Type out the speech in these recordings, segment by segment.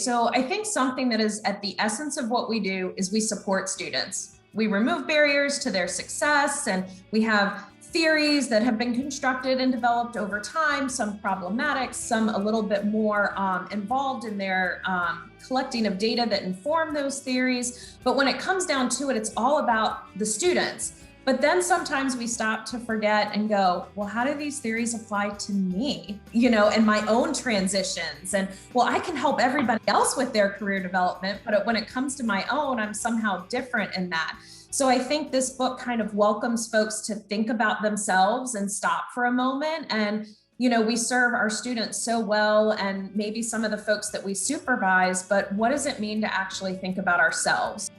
So I think something that is at the essence of what we do is we support students. We remove barriers to their success, and we have theories that have been constructed and developed over time, some problematic, some a little bit more involved in their collecting of data that inform those theories. But when it comes down to it, it's all about the students. But then sometimes we stop to forget and go, well, how do these theories apply to me, and my own transitions? And well, I can help everybody else with their career development, but when it comes to my own, I'm somehow different in that. So I think this book kind of welcomes folks to think about themselves and stop for a moment. And, we serve our students so well, and maybe some of the folks that we supervise, but what does it mean to actually think about ourselves?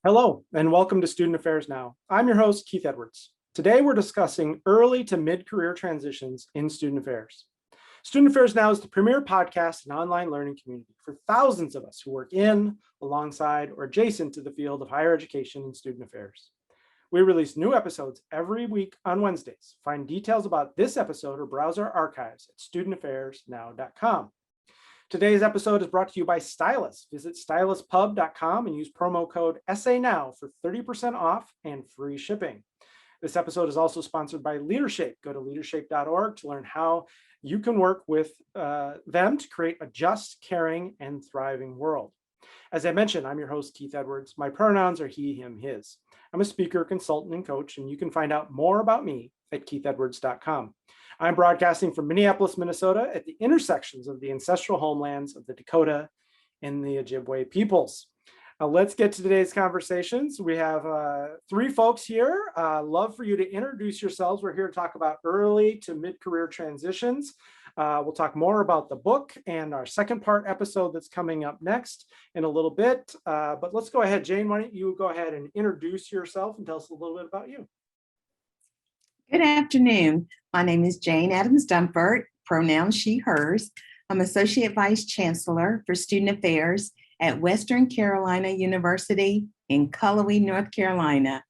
Hello, and welcome to Student Affairs Now. I'm your host, Keith Edwards. Today, we're discussing early to mid-career transitions in student affairs. Student Affairs Now is the premier podcast and online learning community for thousands of us who work in, alongside, or adjacent to the field of higher education and student affairs. We release new episodes every week on Wednesdays. Find details about this episode or browse our archives at studentaffairsnow.com. Today's episode is brought to you by Stylus. Visit styluspub.com and use promo code SANOW for 30% off and free shipping. This episode is also sponsored by Leadershape. Go to leadershape.org to learn how you can work with them to create a just, caring, and thriving world. As I mentioned, I'm your host, Keith Edwards. My pronouns are he, him, his. I'm a speaker, consultant, and coach, and you can find out more about me at keithedwards.com. I'm broadcasting from Minneapolis, Minnesota, at the intersections of the ancestral homelands of the Dakota and the Ojibwe peoples. Let's get to today's conversations. We have three folks here. Love for you to introduce yourselves. We're here to talk about early to mid-career transitions. We'll talk more about the book and our second part episode that's coming up next in a little bit. But let's go ahead. Jane, why don't you go ahead and introduce yourself and tell us a little bit about you. Good afternoon. My name is Jane Adams Dunford, pronouns she, hers. I'm Associate Vice Chancellor for Student Affairs at Western Carolina University in Cullowhee, North Carolina.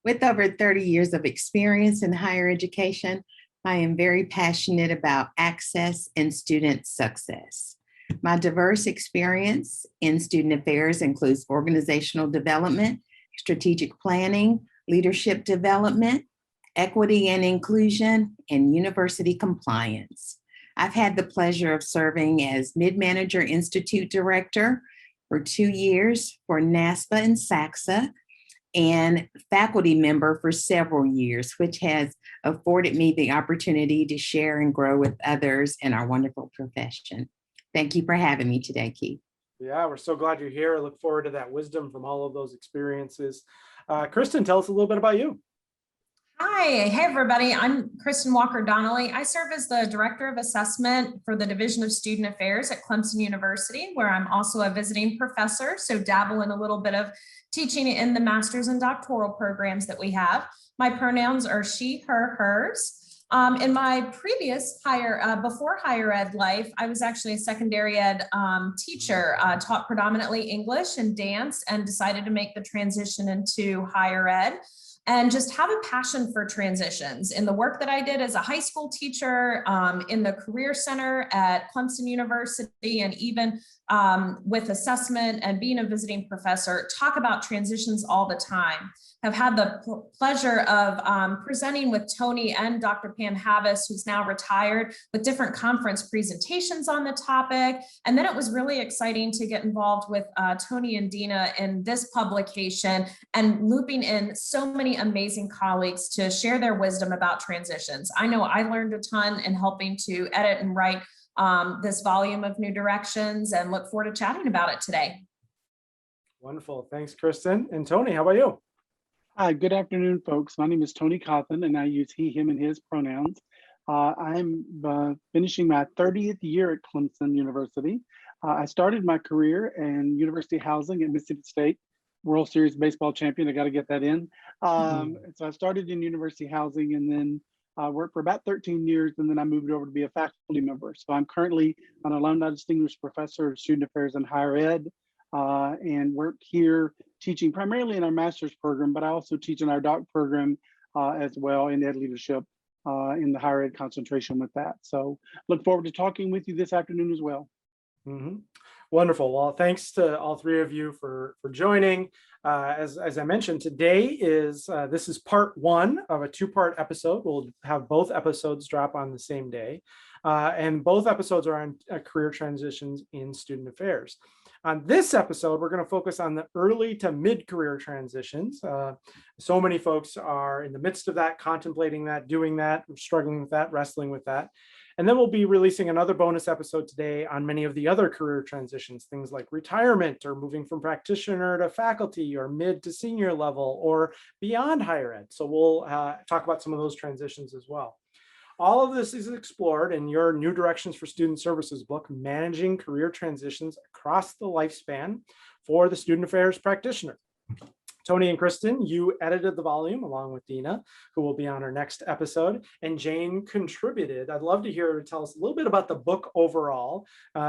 With over 30 years of experience in higher education, I am very passionate about access and student success. My diverse experience in student affairs includes organizational development, strategic planning, leadership development, equity and inclusion, and university compliance. I've had the pleasure of serving as Mid-Manager Institute Director for 2 years for NASPA and SACSA, and faculty member for several years, which has afforded me the opportunity to share and grow with others in our wonderful profession. Thank you for having me today, Keith. Yeah, we're so glad you're here. I look forward to that wisdom from all of those experiences. Kristen, tell us a little bit about you. Hi, hey everybody. I'm Kristen Walker Donnelly. I serve as the Director of Assessment for the Division of Student Affairs at Clemson University, where I'm also a visiting professor, so dabble in a little bit of teaching in the master's and doctoral programs that we have. My pronouns are she, her, hers. In my previous before higher ed life, I was actually a secondary ed teacher, taught predominantly English and dance, and decided to make the transition into higher ed. And just have a passion for transitions. In the work that I did as a high school teacher, in the Career Center at Clemson University, and even with assessment and being a visiting professor, talk about transitions all the time. Have had the pleasure of presenting with Tony and Dr. Pam Havis, who's now retired, with different conference presentations on the topic. And then it was really exciting to get involved with Tony and Dina in this publication and looping in so many amazing colleagues to share their wisdom about transitions. I know I learned a ton in helping to edit and write this volume of New Directions, and look forward to chatting about it today. Wonderful. Thanks, Kristen. And Tony, how about you? Hi, good afternoon, folks. My name is Tony Cawthon, and I use he, him, and his pronouns. I'm finishing my 30th year at Clemson University. I started my career in university housing at Mississippi State, World Series baseball champion. I got to get that in. So I started in university housing, and then worked for about 13 years, and then I moved over to be a faculty member. So I'm currently an alumni distinguished professor of student affairs and higher ed, and work here teaching primarily in our master's program, but I also teach in our doc program as well in ed leadership. in the higher ed concentration with that. So look forward to talking with you this afternoon as well. Mhm. Wonderful. Well, thanks to all three of you for joining. As I mentioned, today is this is part one of a two-part episode. We'll have both episodes drop on the same day, and both episodes are on career transitions in student affairs. On this episode, we're going to focus on the early to mid-career transitions. So many folks are in the midst of that, contemplating that, doing that, struggling with that, wrestling with that. And then we'll be releasing another bonus episode today on many of the other career transitions, things like retirement or moving from practitioner to faculty or mid to senior level or beyond higher ed. So we'll talk about some of those transitions as well. All of this is explored in your New Directions for Student Services book, Managing Career Transitions Across the Lifespan for the Student Affairs Practitioner. Tony and Kristen, you edited the volume along with Dina, who will be on our next episode, and Jane contributed. I'd love to hear her tell us a little bit about the book overall.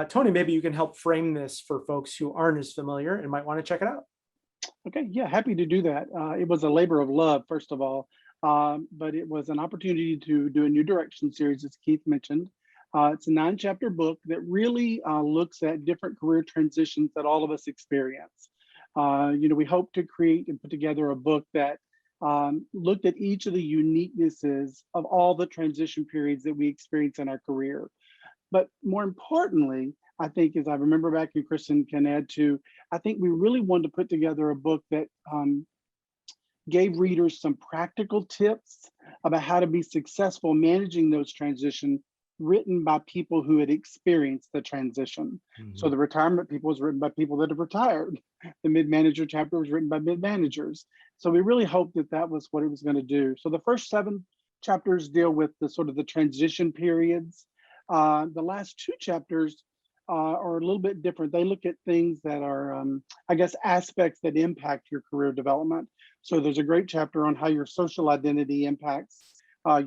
Tony, maybe you can help frame this for folks who aren't as familiar and might want to check it out. Okay, yeah, happy to do that. It was a labor of love, first of all, but it was an opportunity to do a New Direction series, as Keith mentioned. It's a 9-chapter book that really looks at different career transitions that all of us experience. We hope to create and put together a book that looked at each of the uniquenesses of all the transition periods that we experience in our career. But more importantly, I think, as I remember back, and Kristen can add to, I think we really wanted to put together a book that gave readers some practical tips about how to be successful managing those transitions, written by people who had experienced the transition. Mm-hmm. So the retirement people was written by people that have retired. The mid-manager chapter was written by mid-managers. So we really hoped that that was what it was going to do. So the first 7 chapters deal with the sort of the transition periods. The last 2 chapters are a little bit different. They look at things that are, I guess, aspects that impact your career development. So there's a great chapter on how your social identity impacts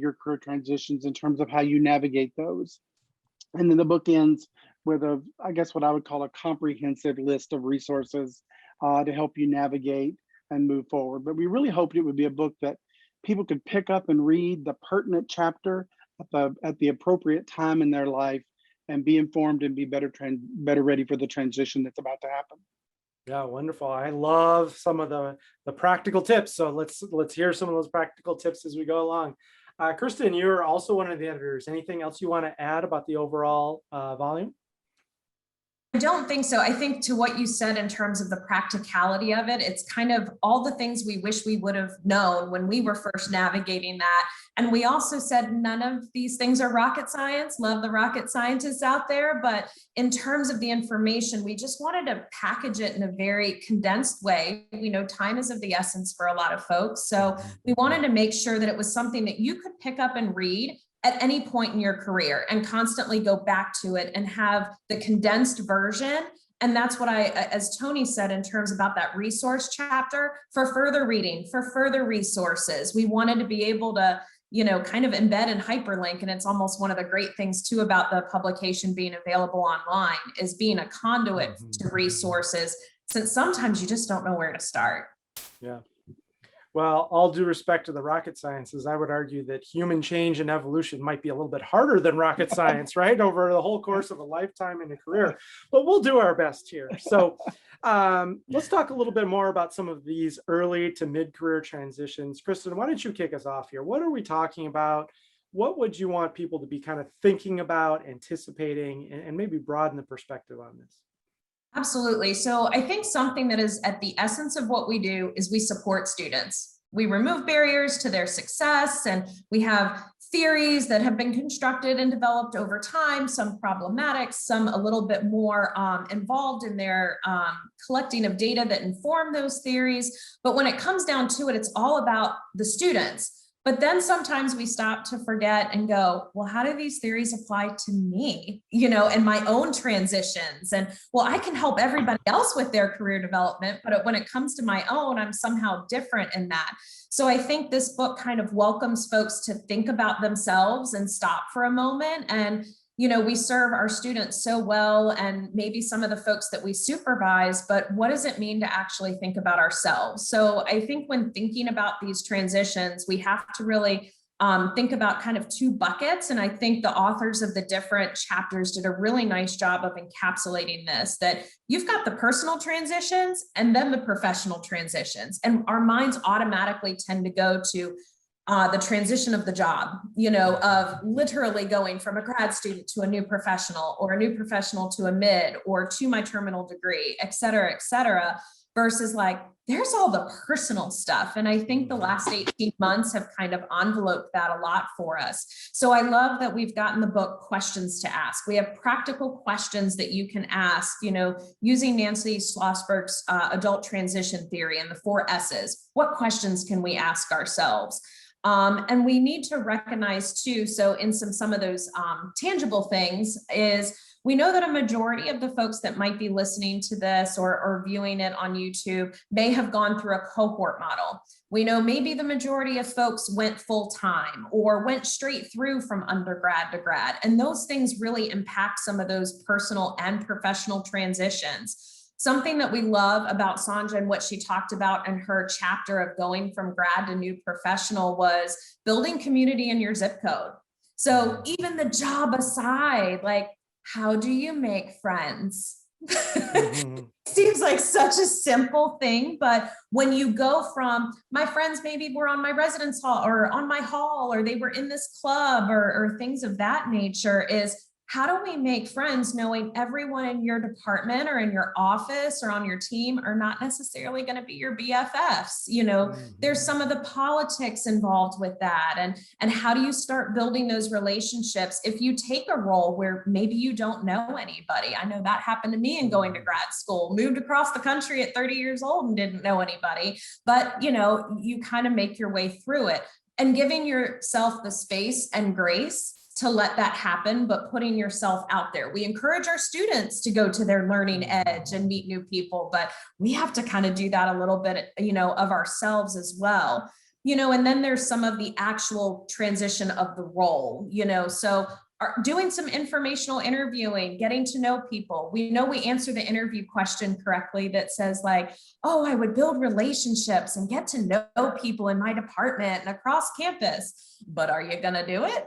your career transitions in terms of how you navigate those. And then the book ends with I guess what I would call a comprehensive list of resources to help you navigate and move forward. But we really hoped it would be a book that people could pick up and read the pertinent chapter at the appropriate time in their life and be informed and be better ready for the transition that's about to happen. Yeah, wonderful. I love some of the practical tips. So let's hear some of those practical tips as we go along. Kristen, you're also one of the editors. Anything else you want to add about the overall volume? I don't think so. I think to what you said in terms of the practicality of it, it's kind of all the things we wish we would have known when we were first navigating that. And we also said none of these things are rocket science. Love the rocket scientists out there. But in terms of the information, we just wanted to package it in a very condensed way. We know time is of the essence for a lot of folks. So we wanted to make sure that it was something that you could pick up and read at any point in your career and constantly go back to it and have the condensed version. And that's what as Tony said, in terms about that resource chapter, for further reading, for further resources, we wanted to be able to, kind of embed and hyperlink. And it's almost one of the great things too about the publication being available online is being a conduit to resources, since sometimes you just don't know where to start. Yeah. Well, all due respect to the rocket sciences, I would argue that human change and evolution might be a little bit harder than rocket science, right? Over the whole course of a lifetime in a career, but we'll do our best here. So let's talk a little bit more about some of these early to mid-career transitions. Kristen, why don't you kick us off here? What are we talking about? What would you want people to be kind of thinking about, anticipating, and maybe broaden the perspective on this? Absolutely. So I think something that is at the essence of what we do is we support students. We remove barriers to their success, and we have theories that have been constructed and developed over time, some problematic, some a little bit more involved in their collecting of data that inform those theories. But when it comes down to it, it's all about the students. But then sometimes we stop to forget and go, well, how do these theories apply to me, and my own transitions? And well, I can help everybody else with their career development, but when it comes to my own, I'm somehow different in that. So I think this book kind of welcomes folks to think about themselves and stop for a moment. And we serve our students so well, and maybe some of the folks that we supervise, but what does it mean to actually think about ourselves? So I think when thinking about these transitions, we have to really think about kind of two buckets. And I think the authors of the different chapters did a really nice job of encapsulating this, that you've got the personal transitions and then the professional transitions. And our minds automatically tend to go to the transition of the job, of literally going from a grad student to a new professional, or a new professional to a mid, or to my terminal degree, et cetera, versus like, there's all the personal stuff. And I think the last 18 months have kind of enveloped that a lot for us. So I love that we've gotten the book Questions to Ask. We have practical questions that you can ask, using Nancy Schlossberg's adult transition theory and the 4 S's. What questions can we ask ourselves? And we need to recognize too, so in some of those tangible things is, we know that a majority of the folks that might be listening to this or viewing it on YouTube may have gone through a cohort model. We know maybe the majority of folks went full-time or went straight through from undergrad to grad. And those things really impact some of those personal and professional transitions. Something that we love about Sandra and what she talked about in her chapter of going from grad to new professional was building community in your zip code. So even the job aside, like, how do you make friends? Seems like such a simple thing, but when you go from my friends maybe were on my residence hall or on my hall, or they were in this club or things of that nature, is how do we make friends knowing everyone in your department or in your office or on your team are not necessarily going to be your BFFs? There's some of the politics involved with that. And how do you start building those relationships if you take a role where maybe you don't know anybody? I know that happened to me in going to grad school, moved across the country at 30 years old and didn't know anybody, but you kind of make your way through it, and giving yourself the space and grace to let that happen, but putting yourself out there. We encourage our students to go to their learning edge and meet new people, but we have to kind of do that a little bit, of ourselves as well. And then there's some of the actual transition of the role, so doing some informational interviewing, getting to know people. We know we answer the interview question correctly that says like, oh, I would build relationships and get to know people in my department and across campus, but are you gonna do it?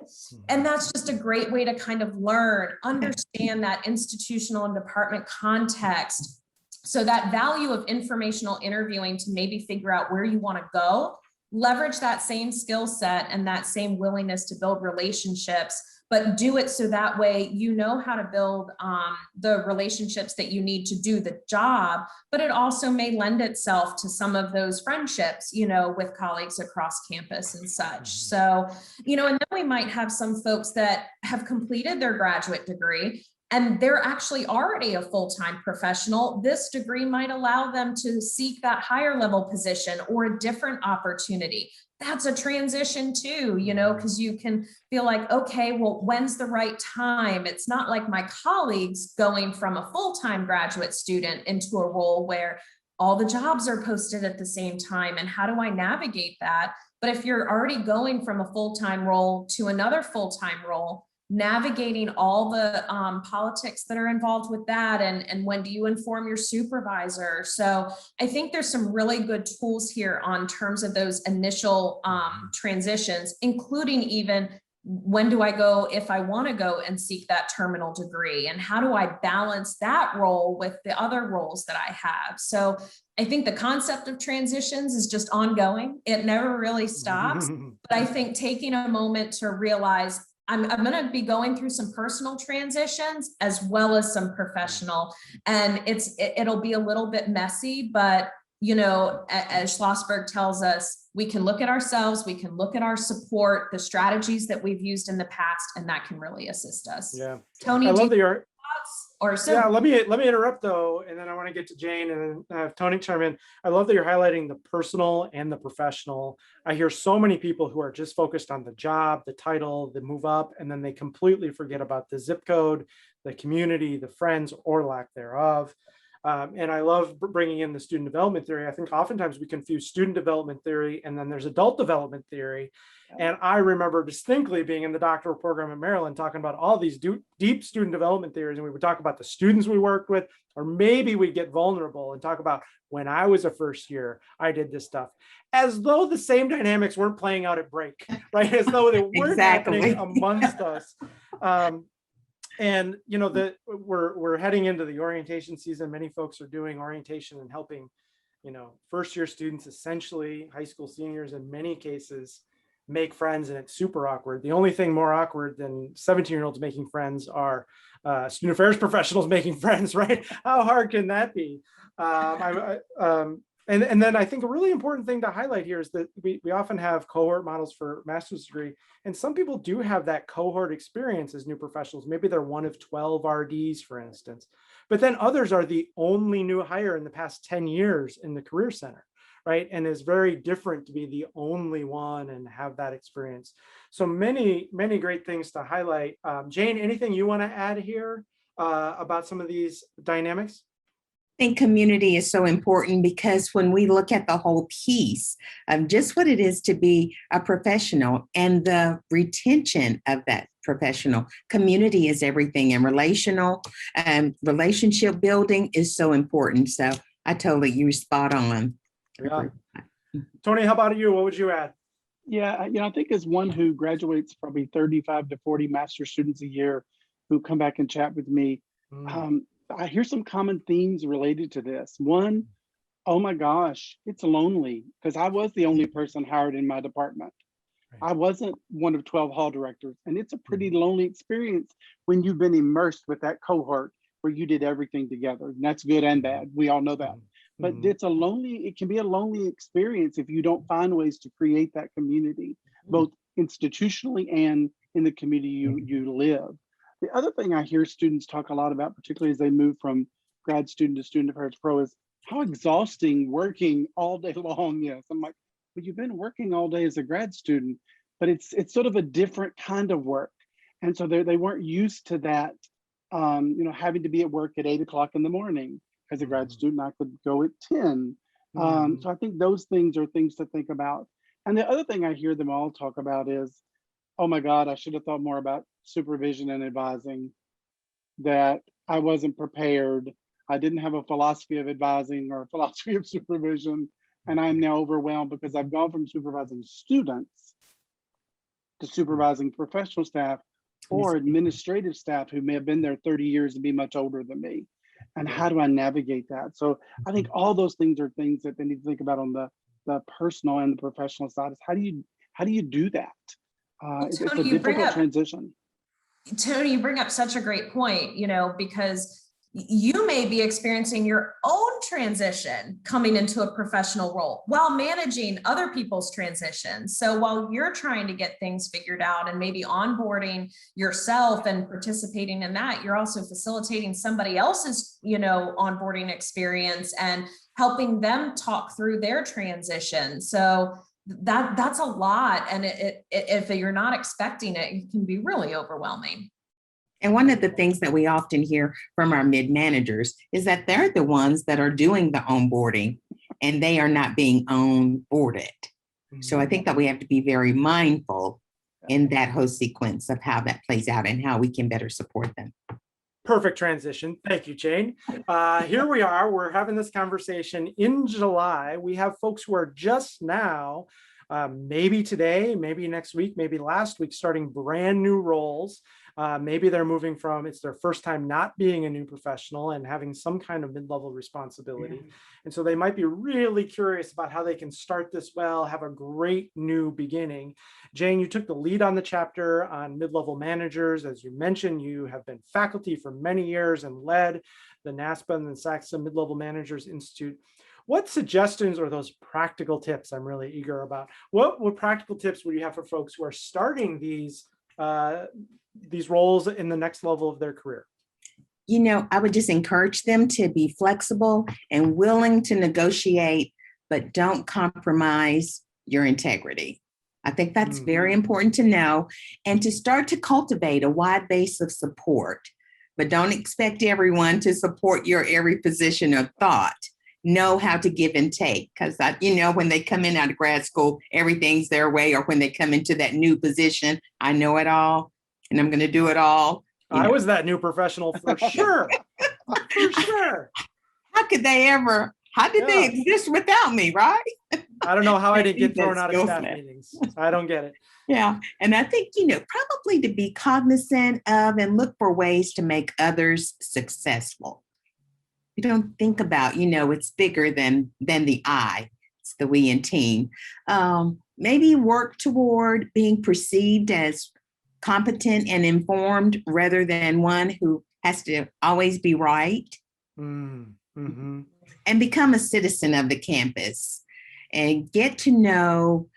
And that's just a great way to kind of learn, understand that institutional and department context. So that value of informational interviewing to maybe figure out where you wanna go, leverage that same skill set and that same willingness to build relationships, but do it so that way you know how to build the relationships that you need to do the job, but it also may lend itself to some of those friendships, with colleagues across campus and such. So, and then we might have some folks that have completed their graduate degree and they're actually already a full-time professional. This degree might allow them to seek that higher level position or a different opportunity. That's a transition too, because you can feel like, okay, well, when's the right time? It's not like my colleagues going from a full-time graduate student into a role where all the jobs are posted at the same time. And how do I navigate that? But if you're already going from a full-time role to another full-time role, navigating all the politics that are involved with that, and when do you inform your supervisor? So I think there's some really good tools here on terms of those initial transitions, including even when do I go if I want to go and seek that terminal degree, and how do I balance that role with the other roles that I have? So I think the concept of transitions is just ongoing. It never really stops. But I think taking a moment to realize I'm going to be going through some personal transitions as well as some professional, and it'll be a little bit messy, but as Schlossberg tells us, we can look at ourselves, we can look at our support, the strategies that we've used in the past, and that can really assist us. Yeah. Tony, I love that thoughts or so? Yeah, let me interrupt though, and then I want to get to Jane and then have Tony chime in. I love that you're highlighting the personal and the professional. I hear so many people who are just focused on the job, the title, the move up, and then they completely forget about the zip code, the community, the friends, or lack thereof. And I love bringing in the student development theory. I think oftentimes we confuse student development theory and then there's adult development theory. And I remember distinctly being in the doctoral program at Maryland, talking about all these deep student development theories. And we would talk about the students we worked with, or maybe we'd get vulnerable and talk about when I was a first year, I did this stuff, as though the same dynamics weren't playing out at break, right? As though they weren't happening amongst us. And you know, we're heading into the orientation season. Many folks are doing orientation and helping, you know, first year students, essentially high school seniors in many cases, make friends, and it's super awkward. The only thing more awkward than 17-year-olds making friends are student affairs professionals making friends, right? How hard can that be? And then I think a really important thing to highlight here is that we often have cohort models for master's degree, and some people do have that cohort experience as new professionals. Maybe they're one of 12 RDs, for instance, but then others are the only new hire in the past 10 years in the Career Center, right? And it's very different to be the only one and have that experience. So many great things to highlight. Jane, anything you want to add here about some of these dynamics? I think community is so important because when we look at the whole piece of just what it is to be a professional and the retention of that professional, community is everything, and relationship building is so important. So I totally, you're spot on. Yeah. Tony, how about you? What would you add? Yeah, you know, I think as one who graduates probably 35 to 40 master students a year who come back and chat with me, I hear some common themes related to this. One, oh my gosh, it's lonely, because I was the only person hired in my department. Right. I wasn't one of 12 hall directors, and it's a pretty lonely experience when you've been immersed with that cohort where you did everything together. And that's good and bad. We all know that. But it can be a lonely experience if you don't find ways to create that community, both institutionally and in the community you live. The other thing I hear students talk a lot about, particularly as they move from grad student to student affairs pro, is how exhausting working all day long is. I'm like, well, you've been working all day as a grad student, but it's sort of a different kind of work. And so they weren't used to that, you know, having to be at work at 8 o'clock in the morning. As a grad student, I could go at 10. So I think those things are things to think about. And the other thing I hear them all talk about is, oh my God, I should have thought more about supervision and advising, that I wasn't prepared. I didn't have a philosophy of advising or a philosophy of supervision. And I'm now overwhelmed because I've gone from supervising students to supervising professional staff or administrative staff who may have been there 30 years and be much older than me. And how do I navigate that? So I think all those things are things that they need to think about on the personal and the professional side. Is how do you do that? It's a difficult transition. Tony, you bring up such a great point, you know, because you may be experiencing your own transition coming into a professional role while managing other people's transitions. So while you're trying to get things figured out and maybe onboarding yourself and participating in that, you're also facilitating somebody else's, you know, onboarding experience and helping them talk through their transition. So that's a lot. And if you're not expecting it, it can be really overwhelming. And one of the things that we often hear from our mid-managers is that they're the ones that are doing the onboarding and they are not being onboarded. So I think that we have to be very mindful in that whole sequence of how that plays out and how we can better support them. Perfect transition. Thank you, Jane. Here we are. We're having this conversation in July. We have folks who are just now, maybe today, maybe next week, maybe last week, starting brand new roles. Maybe they're moving from, it's their first time not being a new professional and having some kind of mid-level responsibility. And so they might be really curious about how they can start this well, have a great new beginning. Jane, you took the lead on the chapter on mid-level managers. As you mentioned, you have been faculty for many years and led the NASPA and the SACSA Mid-Level Managers Institute. What suggestions or those practical tips I'm really eager about? What practical tips would you have for folks who are starting these roles in the next level of their career? You know, I would just encourage them to be flexible and willing to negotiate, but don't compromise your integrity. I think that's very important to know, and to start to cultivate a wide base of support, but don't expect everyone to support your every position or thought. Know how to give and take, because when they come in out of grad school, everything's their way, or when they come into that new position, I know it all and I'm going to do it all. I was that new professional for sure. For sure. How could they ever? How did they exist without me, right? I don't know how I didn't get That thrown out of skill staff set. meetings. I don't get it. Yeah. And I think, probably to be cognizant of and look for ways to make others successful. You don't think about, it's bigger than the I, it's the we and team. Maybe work toward being perceived as competent and informed rather than one who has to always be right. Mm-hmm. And become a citizen of the campus and get to know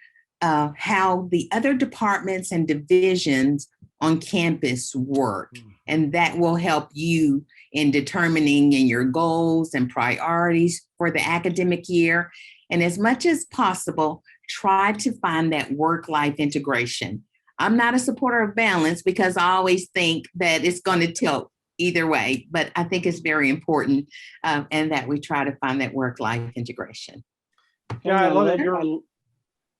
how the other departments and divisions on campus work. And that will help you in determining your goals and priorities for the academic year. And as much as possible, try to find that work-life integration. I'm not a supporter of balance because I always think that it's going to tilt either way, but I think it's very important and that we try to find that work-life integration. Yeah, I love it.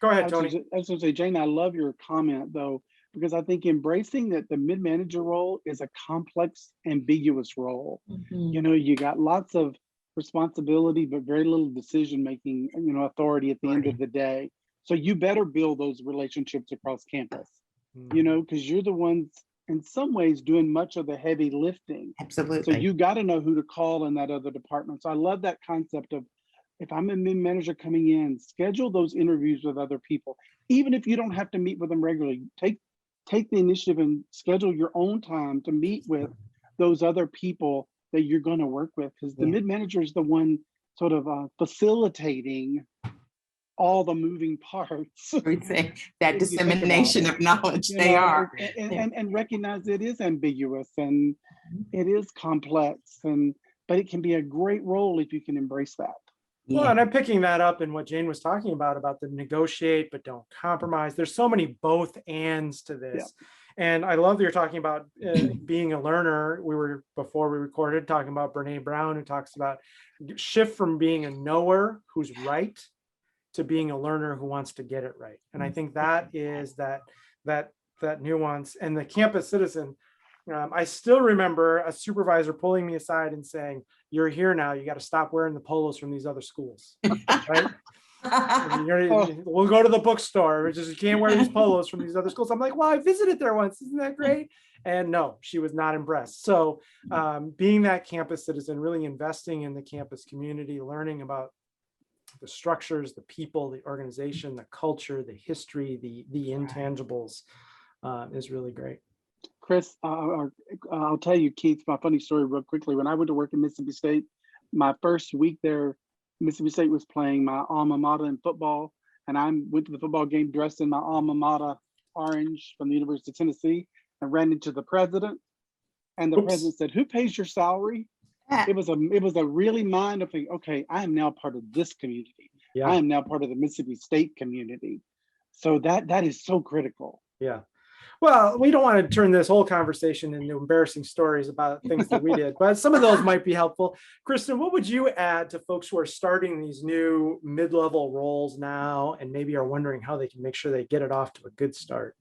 Go ahead, I Tony. was going to say, Jane, I love your comment though, because I think embracing that the mid-manager role is a complex, ambiguous role. Mm-hmm. You got lots of responsibility, but very little decision-making, authority at the end of the day. So you better build those relationships across campus, because you're the ones in some ways doing much of the heavy lifting. Absolutely. So you got to know who to call in that other department. So I love that concept of, if I'm a mid-manager coming in, schedule those interviews with other people. Even if you don't have to meet with them regularly, take the initiative and schedule your own time to meet with those other people that you're going to work with, because the mid-manager is the one sort of facilitating all the moving parts. We say that dissemination of knowledge, they are. And recognize it is ambiguous and it is complex, but it can be a great role if you can embrace that. Well, and I'm picking that up in what Jane was talking about the negotiate, but don't compromise. There's so many both ands to this. And I love that you're talking about being a learner. Before we recorded, talking about Brene Brown, who talks about shift from being a knower who's right to being a learner who wants to get it right. And I think that is that nuance. And the campus citizen, I still remember a supervisor pulling me aside and saying, "You're here now. You got to stop wearing the polos from these other schools." Right? We'll go to the bookstore. You can't wear these polos from these other schools. I'm like, well, I visited there once. Isn't that great? And no, she was not impressed. So being that campus citizen, really investing in the campus community, learning about the structures, the people, the organization, the culture, the history, the intangibles is really great. Chris, I'll tell you, Keith, my funny story real quickly. When I went to work in Mississippi State, my first week there, Mississippi State was playing my alma mater in football, and I went to the football game dressed in my alma mater orange from the University of Tennessee, and ran into the president. And the president said, "Who pays your salary?" It was a really mind-opening. Okay, I am now part of this community. Yeah. I am now part of the Mississippi State community. So that is so critical. Yeah. Well, we don't want to turn this whole conversation into embarrassing stories about things that we did, but some of those might be helpful. Kristen, what would you add to folks who are starting these new mid-level roles now and maybe are wondering how they can make sure they get it off to a good start?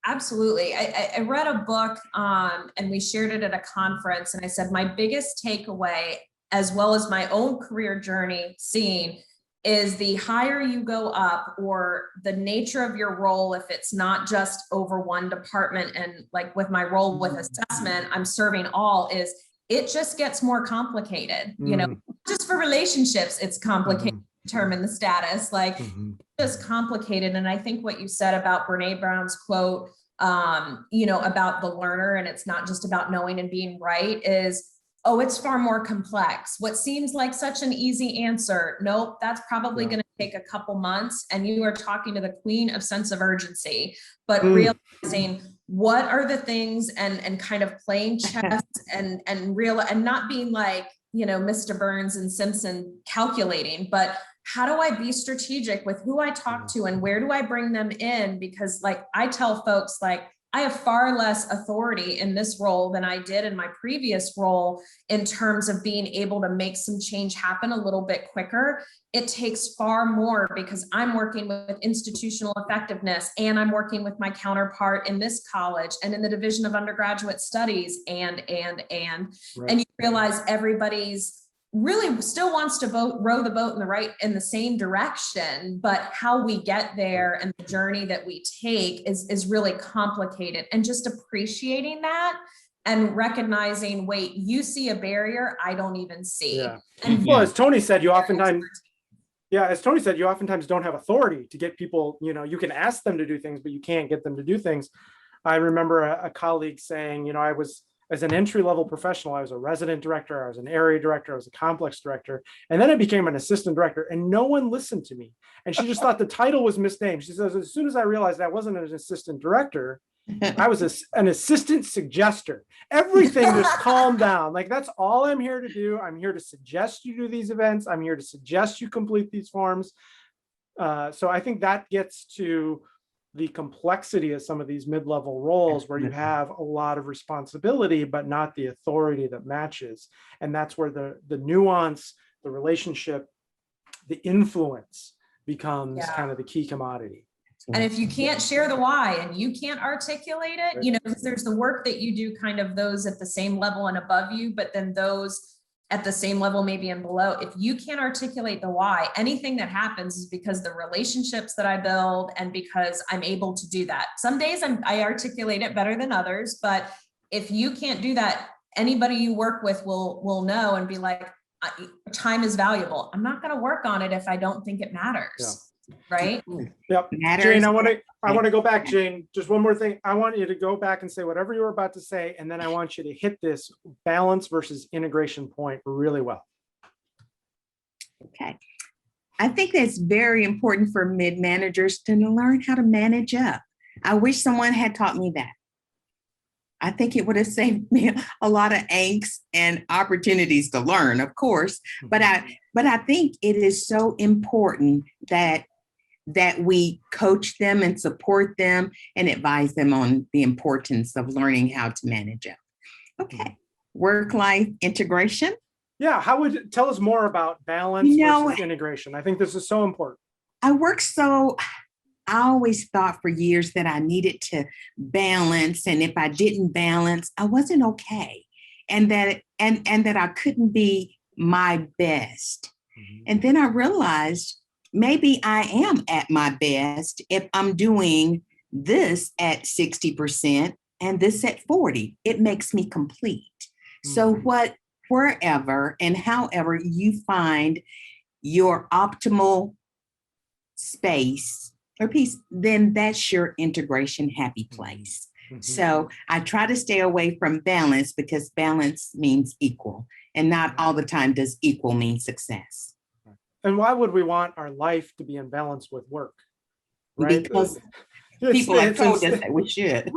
Absolutely. I read a book and we shared it at a conference, and I said my biggest takeaway, as well as my own career journey seeing, is the higher you go up, or the nature of your role, if it's not just over one department, and like with my role with assessment, I'm serving all, is it just gets more complicated. Just for relationships, it's complicated to determine the status, just complicated. And I think what you said about Brene Brown's quote, about the learner, and it's not just about knowing and being right, is, oh, it's far more complex. What seems like such an easy answer, nope, that's probably going to take a couple months. And you are talking to the queen of sense of urgency, but realizing what are the things, and kind of playing chess and not being like, Mr. Burns and Simpson calculating, but how do I be strategic with who I talk to and where do I bring them in? Because I tell folks, I have far less authority in this role than I did in my previous role in terms of being able to make some change happen a little bit quicker. It takes far more because I'm working with institutional effectiveness and I'm working with my counterpart in this college and in the Division of Undergraduate Studies and you realize everybody's really still wants to row the boat in the same direction, but how we get there and the journey that we take is really complicated. And just appreciating that and recognizing, wait, you see a barrier I don't even see. Yeah. And Well, as Tony said, you oftentimes don't have authority to get people, you can ask them to do things, but you can't get them to do things. I remember a colleague saying, I was, as an entry-level professional, I was a resident director, I was an area director, I was a complex director, and then I became an assistant director, and no one listened to me. And she just thought the title was misnamed. She says, as soon as I realized I wasn't an assistant director, I was an assistant suggester. Everything just calmed down. Like, that's all I'm here to do. I'm here to suggest you do these events. I'm here to suggest you complete these forms. So I think that gets to the complexity of some of these mid-level roles where you have a lot of responsibility, but not the authority that matches. And that's where the nuance, the relationship, the influence becomes kind of the key commodity. And if you can't share the why and you can't articulate it, because there's the work that you do, kind of those at the same level and above you, but then those at the same level, maybe and below, if you can't articulate the why, anything that happens is because the relationships that I build and because I'm able to do that. Some days I articulate it better than others, but if you can't do that, anybody you work with will know and be like, time is valuable. I'm not going to work on it if I don't think it matters. Yeah. Right? Yep. Jane, I want to go back, Jane. Just one more thing. I want you to go back and say whatever you were about to say, and then I want you to hit this balance versus integration point really well. Okay. I think that's very important for mid-managers to learn how to manage up. I wish someone had taught me that. I think it would have saved me a lot of angst and opportunities to learn, of course. But I think it is so important that we coach them and support them and advise them on the importance of learning how to manage up. Okay. Work-life integration. Yeah. Tell us more about balance versus integration? I think this is so important. I always thought for years that I needed to balance. And if I didn't balance, I wasn't okay. And that I couldn't be my best. Mm-hmm. And then I realized maybe I am at my best if I'm doing this at 60% and this at 40. It makes me complete. Mm-hmm. So wherever and however you find your optimal space or piece, then that's your integration happy place. Mm-hmm. So I try to stay away from balance because balance means equal, and not all the time does equal mean success. And why would we want our life to be in balance with work? Right? Because people have told us that we should.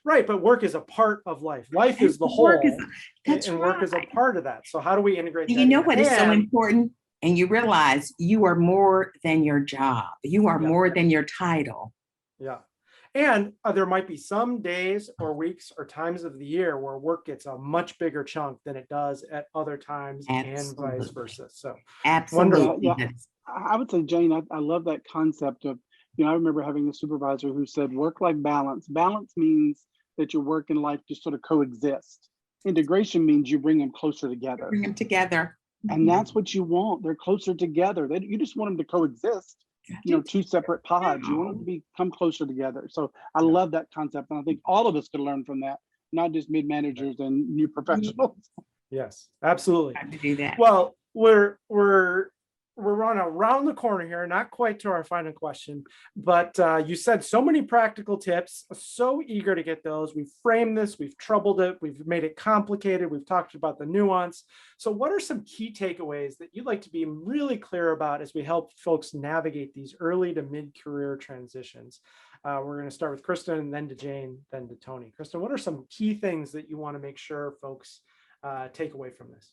Right. But work is a part of life. Life is the whole. Work is a part of that. So how do we integrate that? You know what is so important? And you realize you are more than your job. You are more than your title. Yeah. And there might be some days or weeks or times of the year where work gets a much bigger chunk than it does at other times. Absolutely. And vice versa. So absolutely. Wonderful. Yeah. I would say, Jane, I love that concept of, I remember having a supervisor who said work-life balance. Balance means that your work and life just sort of coexist. Integration means you bring them closer together. Bring them together. And that's what you want. They're closer together. You just want them to coexist. Two separate pods. You want them to become closer together. So I love that concept. And I think all of us could learn from that, not just mid-managers and new professionals. Yes, absolutely. Have to do that. Well, we're around the corner here, not quite to our final question, but you said so many practical tips, so eager to get those. We've framed this, we've troubled it, we've made it complicated, we've talked about the nuance. So what are some key takeaways that you'd like to be really clear about as we help folks navigate these early to mid-career transitions? We're going to start with Kristen, and then to Jane, then to Tony. Kristen, what are some key things that you want to make sure folks take away from this?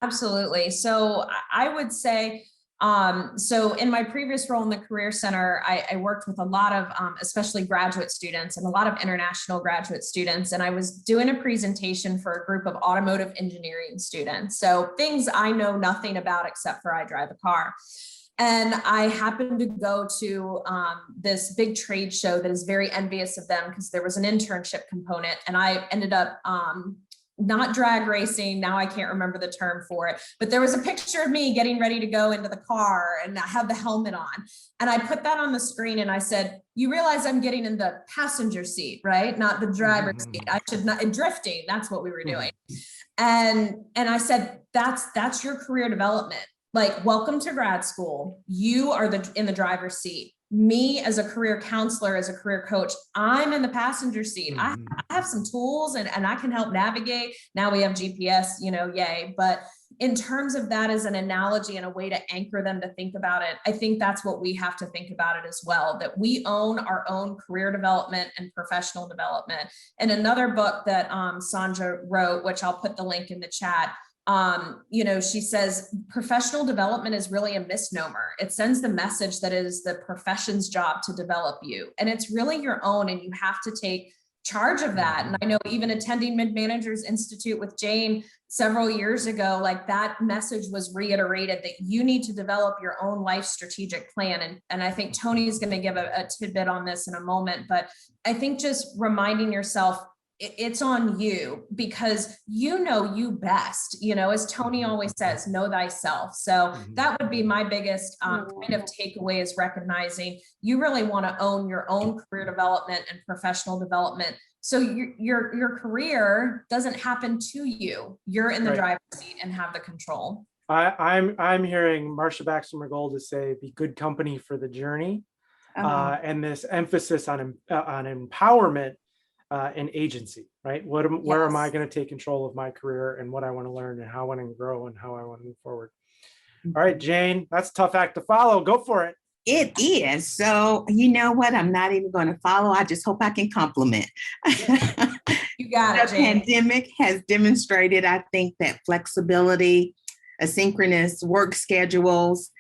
Absolutely. So I would say So in my previous role in the Career Center, I worked with a lot of, especially graduate students and a lot of international graduate students. And I was doing a presentation for a group of automotive engineering students. So things I know nothing about except for I drive a car. And I happened to go to this big trade show that is very envious of them because there was an internship component, and I ended up not drag racing. Now I can't remember the term for it, but there was a picture of me getting ready to go into the car and I have the helmet on. And I put that on the screen and I said, you realize I'm getting in the passenger seat, right? Not the driver's seat. I should not, drifting. That's what we were doing. And I said, that's your career development. Like, welcome to grad school. You are in the driver's seat. Me as a career counselor, as a career coach, I'm in the passenger seat. I have some tools and I can help navigate. Now we have GPS, yay. But in terms of that as an analogy and a way to anchor them to think about it, I think that's what we have to think about it as well, that we own our own career development and professional development. And another book that Sandra wrote, which I'll put the link in the chat, she says professional development is really a misnomer. It sends the message that it is the profession's job to develop you. And it's really your own, and you have to take charge of that. And I know even attending Mid-Managers Institute with Jane several years ago, like that message was reiterated that you need to develop your own life strategic plan. And I think Tony is going to give a tidbit on this in a moment, but I think just reminding yourself, it's on you, because you know you best, as Tony always says, know thyself. So that would be my biggest kind of takeaway, is recognizing you really want to own your own career development and professional development. So your career doesn't happen to you. You're in the driver's seat and have the control. I'm hearing Marsha Baxter McGold say, be good company for the journey. And this emphasis on empowerment and agency, right? Where am I going to take control of my career and what I want to learn and how I want to grow and how I want to move forward? All right, Jane, that's a tough act to follow. Go for it. It is. So you know what? I'm not even going to follow. I just hope I can compliment. You got it, Jane. The pandemic has demonstrated, I think, that flexibility, asynchronous work schedules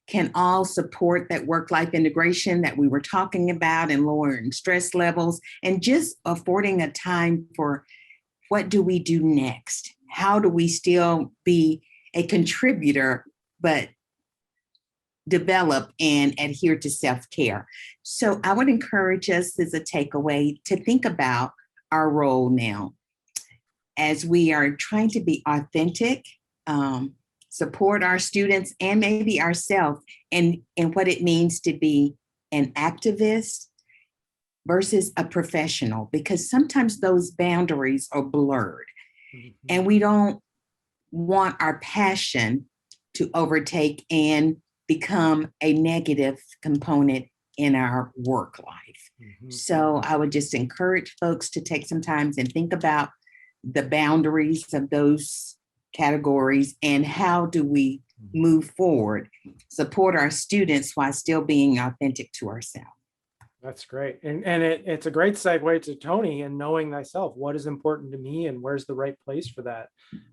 can all support that work-life integration that we were talking about, and lowering stress levels, and just affording a time for what do we do next? How do we still be a contributor, but develop and adhere to self-care? So I would encourage us as a takeaway to think about our role now as we are trying to be authentic, support our students and maybe ourselves, and what it means to be an activist versus a professional, because sometimes those boundaries are blurred and we don't want our passion to overtake and become a negative component in our work life. So I would just encourage folks to take some time and think about the boundaries of those categories and how do we move forward, support our students while still being authentic to ourselves. That's great. And it's a great segue to Tony and knowing thyself. What is important to me and where's the right place for that?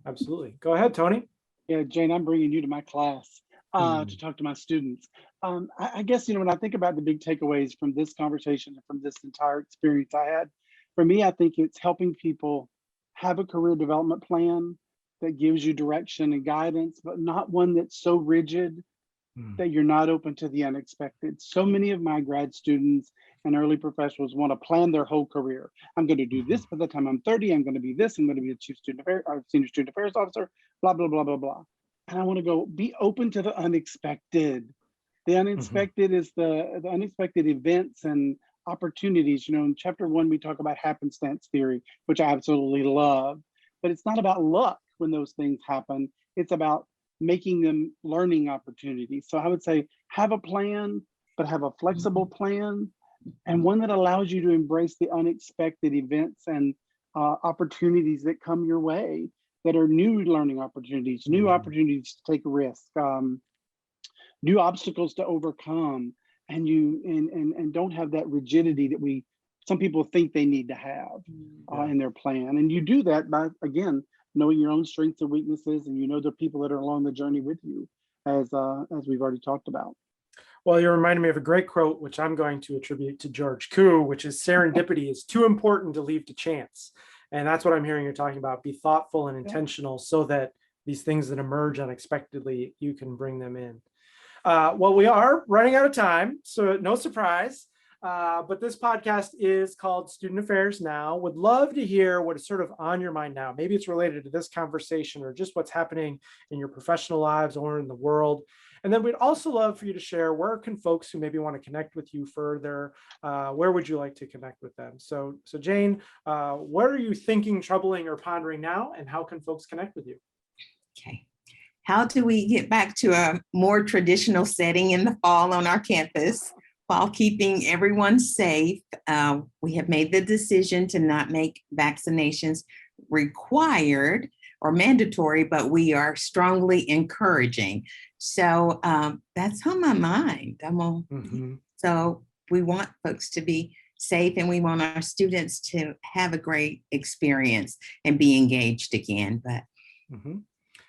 Absolutely. Go ahead, Tony. Yeah, Jane, I'm bringing you to my class to talk to my students. I guess, when I think about the big takeaways from this conversation and from this entire experience I had, for me, I think it's helping people have a career development plan that gives you direction and guidance, but not one that's so rigid that you're not open to the unexpected. So many of my grad students and early professionals want to plan their whole career. I'm going to do this by the time I'm 30. I'm going to be this. I'm going to be a chief student affairs or senior student affairs officer, blah, blah, blah, blah, blah. And I want to go be open to the unexpected. The unexpected is the unexpected events and opportunities. In chapter 1, we talk about happenstance theory, which I absolutely love, but it's not about luck when those things happen. It's about making them learning opportunities. So I would say have a plan, but have a flexible plan, and one that allows you to embrace the unexpected events and opportunities that come your way that are new learning opportunities, new opportunities to take a risk, new obstacles to overcome, and don't have that rigidity that some people think they need to have in their plan. And you do that by, again, knowing your own strengths and weaknesses, and the people that are along the journey with you. as we've already talked about. Well, you reminded me of a great quote, which I'm going to attribute to George Koo, which is serendipity is too important to leave to chance. And that's what I'm hearing you're talking about. Be thoughtful and intentional so that these things that emerge unexpectedly, you can bring them in. Well, we are running out of time, so no surprise. But this podcast is called Student Affairs Now. Would love to hear what is sort of on your mind now. Maybe it's related to this conversation or just what's happening in your professional lives or in the world. And then we'd also love for you to share, where can folks who maybe want to connect with you further, where would you like to connect with them? So Jane, what are you thinking, troubling, or pondering now, and how can folks connect with you? Okay. How do we get back to a more traditional setting in the fall on our campus while keeping everyone safe? We have made the decision to not make vaccinations required or mandatory, but we are strongly encouraging. So that's on my mind. So we want folks to be safe, and we want our students to have a great experience and be engaged again. But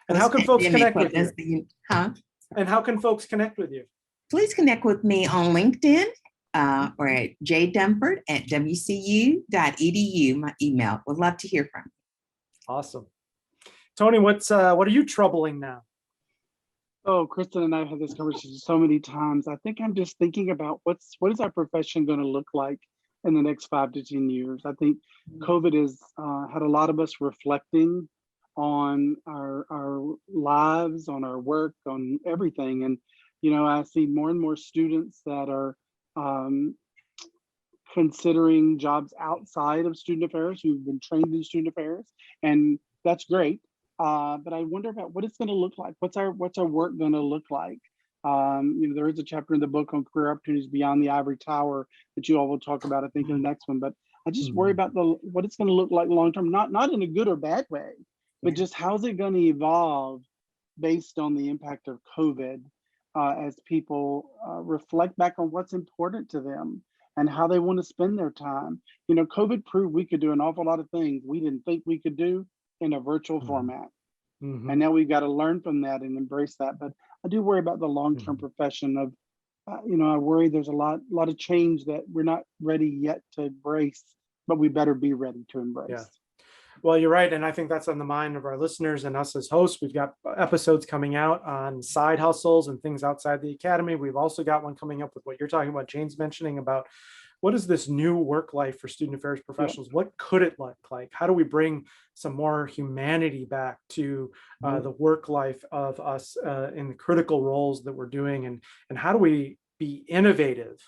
and how can folks connect with you? And how can folks connect with you? Please connect with me on LinkedIn or at jdumpert@wcu.edu, my email. Would love to hear from you. Awesome. Tony, what are you troubling now? Oh, Kristen and I have had this conversation so many times. I think I'm just thinking about what is our profession going to look like in the next 5 to 10 years. I think COVID has had a lot of us reflecting on our lives, on our work, on everything. And, I see more and more students that are considering jobs outside of student affairs who've been trained in student affairs. And that's great. But I wonder about what it's going to look like. What's our work going to look like? There is a chapter in the book on career opportunities beyond the ivory tower that you all will talk about, I think, in the next one. But I just worry about what it's going to look like long term, not in a good or bad way, but just how's it going to evolve based on the impact of COVID as people reflect back on what's important to them and how they want to spend their time. COVID proved we could do an awful lot of things we didn't think we could do in a virtual format. And now we've got to learn from that and embrace that. But I do worry about the long-term profession of, I worry there's a lot of change that we're not ready yet to embrace, but we better be ready to embrace. Yeah. Well, you're right. And I think that's on the mind of our listeners and us as hosts. We've got episodes coming out on side hustles and things outside the academy. We've also got one coming up with what you're talking about, Jane's mentioning about what is this new work life for student affairs professionals? What could it look like? How do we bring some more humanity back to the work life of us in the critical roles that we're doing? And how do we be innovative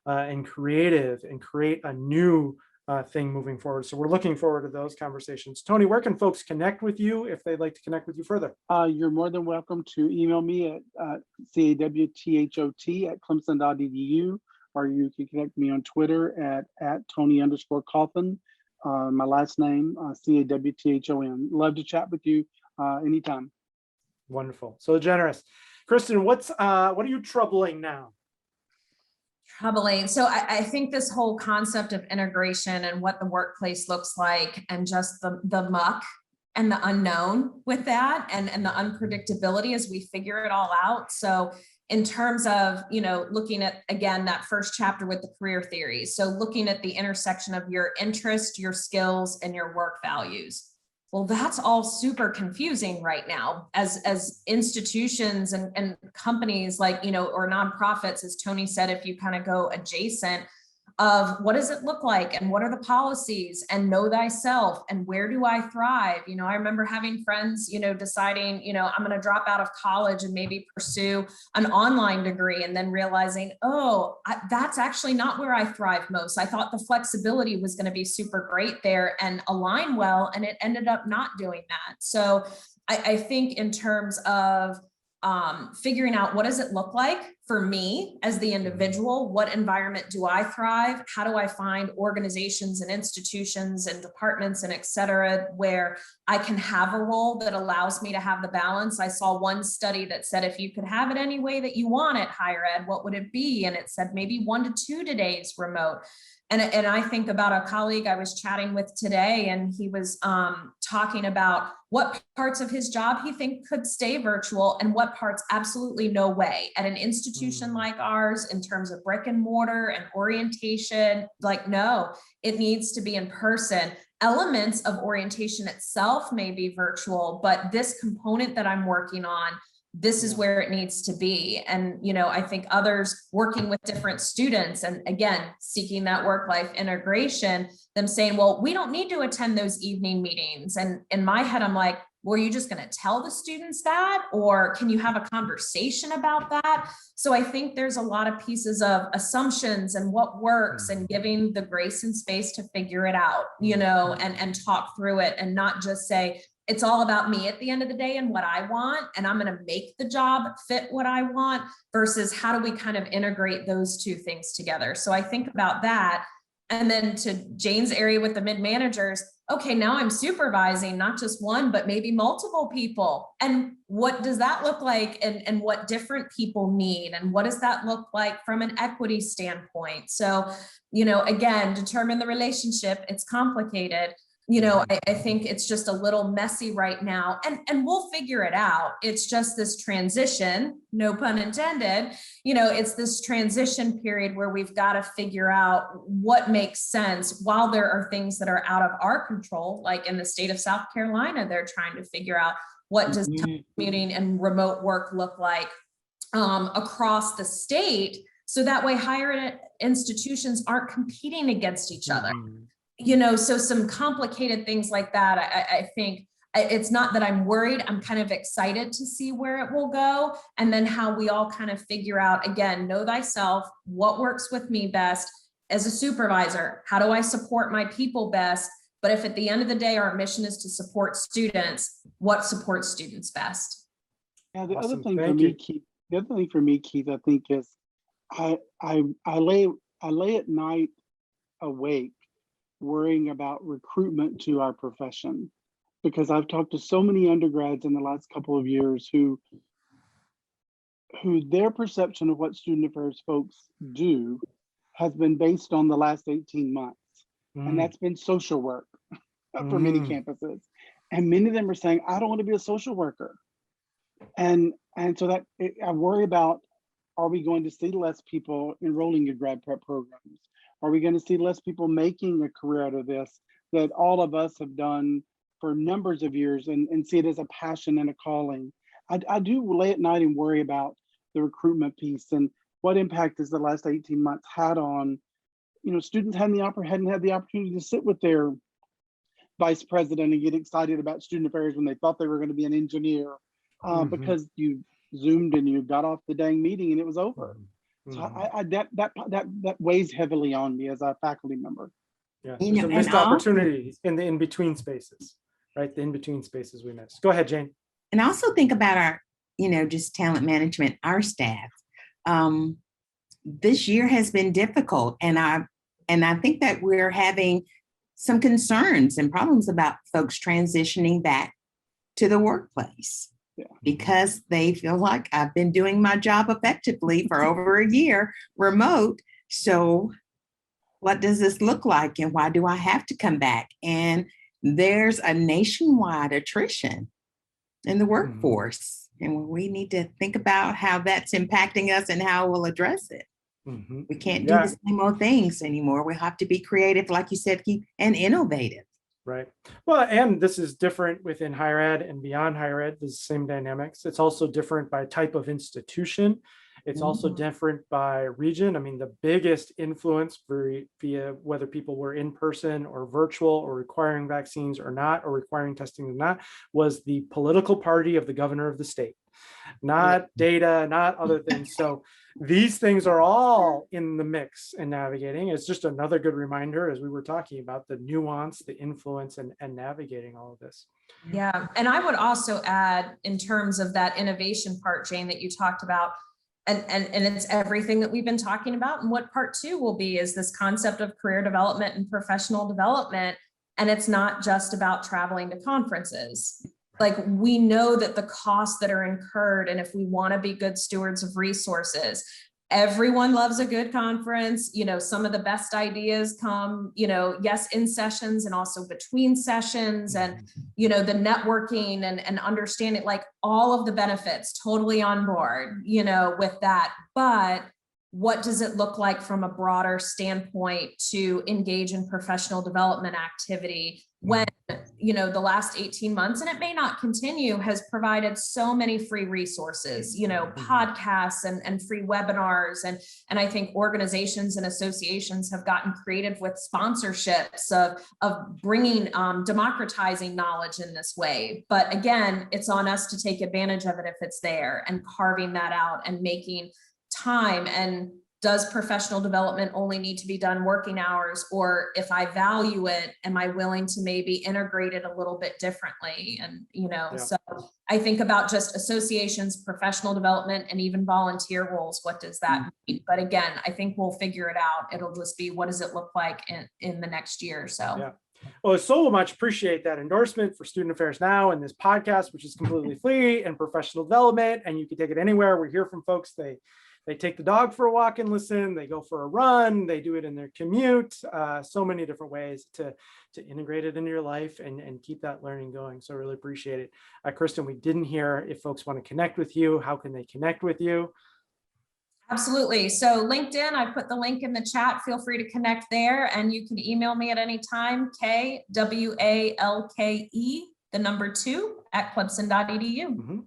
and creative and create a new thing moving forward? So we're looking forward to those conversations. Tony, where can folks connect with you if they'd like to connect with you further? You're more than welcome to email me at cawthot@clemson.edu. Or you can connect me on Twitter at Tony_Cawthon. My last name, CAWTHON. Love to chat with you anytime. Wonderful. So generous. Kristen, what are you troubling now? Troubling. So I think this whole concept of integration and what the workplace looks like, and just the muck and the unknown with that, and the unpredictability as we figure it all out. So in terms of, looking at, again, that first chapter with the career theory. So looking at the intersection of your interest, your skills, and your work values. Well, that's all super confusing right now as institutions and companies like, or nonprofits, as Tony said, if you kind of go adjacent of what does it look like and what are the policies, and know thyself and where do I thrive? I remember having friends, deciding, I'm going to drop out of college and maybe pursue an online degree, and then realizing, that's actually not where I thrive most. I thought the flexibility was going to be super great there and align well, and it ended up not doing that. So I think in terms of figuring out what does it look like for me as the individual, what environment do I thrive? How do I find organizations and institutions and departments and et cetera, where I can have a role that allows me to have the balance? I saw one study that said, if you could have it any way that you want at higher ed, what would it be? And it said maybe 1 to 2 days remote. And I think about a colleague I was chatting with today, and he was talking about what parts of his job he think could stay virtual and what parts absolutely no way. At an institution like ours, in terms of brick and mortar and orientation, like, no, it needs to be in person. Elements of orientation itself may be virtual, but this component that I'm working on, this is where it needs to be. And, I think others working with different students, and again, seeking that work-life integration, them saying, well, we don't need to attend those evening meetings. And in my head, I'm like, well, are you just going to tell the students that, or can you have a conversation about that? So I think there's a lot of pieces of assumptions and what works, and giving the grace and space to figure it out, and talk through it, and not just say, it's all about me at the end of the day and what I want, and I'm going to make the job fit what I want, versus how do we kind of integrate those two things together. So I think about that. And then to Jane's area with the mid-managers, okay, now I'm supervising not just one, but maybe multiple people. And what does that look like? And what different people need? And what does that look like from an equity standpoint? So, again, determine the relationship. It's complicated. I think it's just a little messy right now, and we'll figure it out. It's just this transition, no pun intended, it's this transition period where we've got to figure out what makes sense, while there are things that are out of our control, like in the state of South Carolina, they're trying to figure out what does commuting and remote work look like across the state, so that way higher ed institutions aren't competing against each other. So some complicated things like that. I think it's not that I'm worried. I'm kind of excited to see where it will go. And then how we all kind of figure out, again, know thyself, what works with me best as a supervisor. How do I support my people best? But if at the end of the day, our mission is to support students, what supports students best? Yeah, the Awesome. other thing Thank for you. me, Keith, I think is I lay at night awake worrying about recruitment to our profession, because I've talked to so many undergrads in the last couple of years who their perception of what student affairs folks do has been based on the last 18 months. And that's been social work for many campuses. And many of them are saying, I don't want to be a social worker. And so that I worry about, are we going to see less people enrolling in grad prep programs? Are we going to see less people making a career out of this that all of us have done for numbers of years, and see it as a passion and a calling? I do lay at night and worry about the recruitment piece, and what impact has the last 18 months had on, students hadn't had the opportunity to sit with their vice president and get excited about student affairs when they thought they were going to be an engineer, because you Zoomed and you got off the dang meeting and it was over. So that weighs heavily on me as a faculty member. Yeah, there's a missed opportunity in the in-between spaces, right? The in-between spaces we missed. Go ahead, Jane. And I also think about our, just talent management, our staff. This year has been difficult, and I think that we're having some concerns and problems about folks transitioning back to the workplace. Yeah. Because they feel like I've been doing my job effectively for over a year remote. So what does this look like, and why do I have to come back? And there's a nationwide attrition in the workforce. And we need to think about how that's impacting us and how we'll address it. We can't do the same old things anymore. We have to be creative, like you said, Keith, and innovative. Right. Well, and this is different within higher ed and beyond higher ed. There's the same dynamics. It's also different by type of institution. It's also different by region. I mean, the biggest influence via whether people were in person or virtual or requiring vaccines or not, or requiring testing or not, was the political party of the governor of the state, not data, not other things. So these things are all in the mix and navigating. It's just another good reminder, as we were talking about, the nuance, the influence, and navigating all of this. Yeah. And I would also add, in terms of that innovation part, Jane, that you talked about, and it's everything that we've been talking about. And what part two will be is this concept of career development and professional development. And it's not just about traveling to conferences. Like, we know that the costs that are incurred, and if we want to be good stewards of resources, everyone loves a good conference. Some of the best ideas come, yes, in sessions and also between sessions, and, the networking and understanding, like, all of the benefits, totally on board, with that. But what does it look like from a broader standpoint to engage in professional development activity when, the last 18 months, and it may not continue, has provided so many free resources, podcasts and free webinars. And I think organizations and associations have gotten creative with sponsorships of bringing, democratizing knowledge in this way. But again, it's on us to take advantage of it if it's there, and carving that out and making time. And does professional development only need to be done working hours? Or if I value it, am I willing to maybe integrate it a little bit differently? And, so I think about just associations, professional development, and even volunteer roles. What does that mean? But again, I think we'll figure it out. It'll just be, what does it look like in the next year? So. Yeah. Well, I so much appreciate that endorsement for Student Affairs Now and this podcast, which is completely free, and professional development. And you can take it anywhere. We hear from folks. They take the dog for a walk and listen, they go for a run, they do it in their commute, so many different ways to integrate it into your life and keep that learning going. So I really appreciate it. Kristen, we didn't hear if folks want to connect with you, how can they connect with you? Absolutely. So LinkedIn, I put the link in the chat. Feel free to connect there, and you can email me at any time, kwalke2@clemson.edu. Mm-hmm.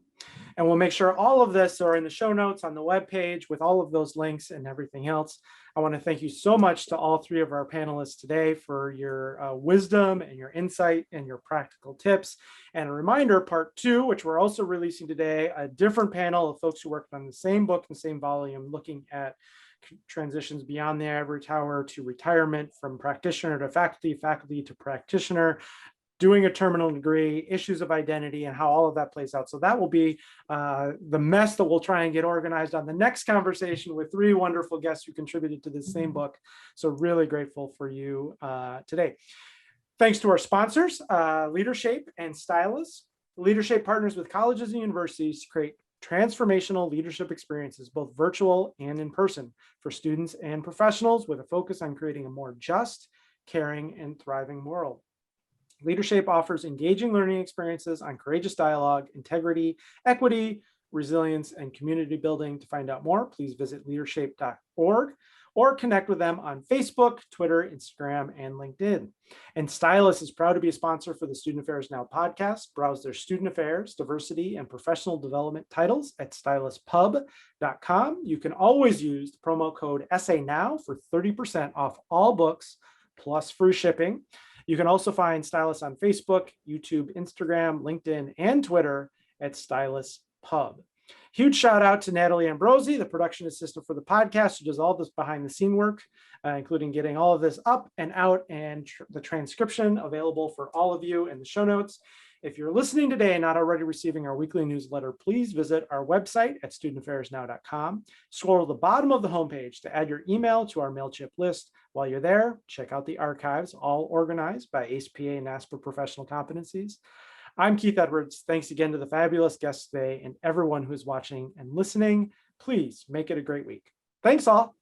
And we'll make sure all of this are in the show notes on the webpage with all of those links and everything else. I want to thank you so much to all three of our panelists today for your wisdom and your insight and your practical tips. And a reminder, part two, which we're also releasing today, a different panel of folks who worked on the same book and same volume, looking at transitions beyond the ivory tower to retirement, from practitioner to faculty, faculty to practitioner, doing a terminal degree, issues of identity, and how all of that plays out. So that will be the mess that we'll try and get organized on the next conversation with three wonderful guests who contributed to this same book. So really grateful for you today. Thanks to our sponsors, LeaderShape and Stylus. LeaderShape partners with colleges and universities to create transformational leadership experiences, both virtual and in person, for students and professionals, with a focus on creating a more just, caring, and thriving world. LeaderShape offers engaging learning experiences on courageous dialogue, integrity, equity, resilience, and community building. To find out more, please visit leadershape.org or connect with them on Facebook, Twitter, Instagram, and LinkedIn. And Stylus is proud to be a sponsor for the Student Affairs Now podcast. Browse their student affairs, diversity, and professional development titles at styluspub.com. You can always use the promo code SANOW for 30% off all books plus free shipping. You can also find Stylus on Facebook, YouTube, Instagram, LinkedIn, and Twitter at Stylus Pub. Huge shout out to Natalie Ambrosi, the production assistant for the podcast, who does all this behind the scene work, including getting all of this up and out, and the transcription available for all of you in the show notes. If you're listening today and not already receiving our weekly newsletter, please visit our website at studentaffairsnow.com. Scroll to the bottom of the homepage to add your email to our MailChimp list. While you're there, check out the archives, all organized by ACPA and NASPA professional competencies. I'm Keith Edwards. Thanks again to the fabulous guests today and everyone who is watching and listening. Please make it a great week. Thanks all.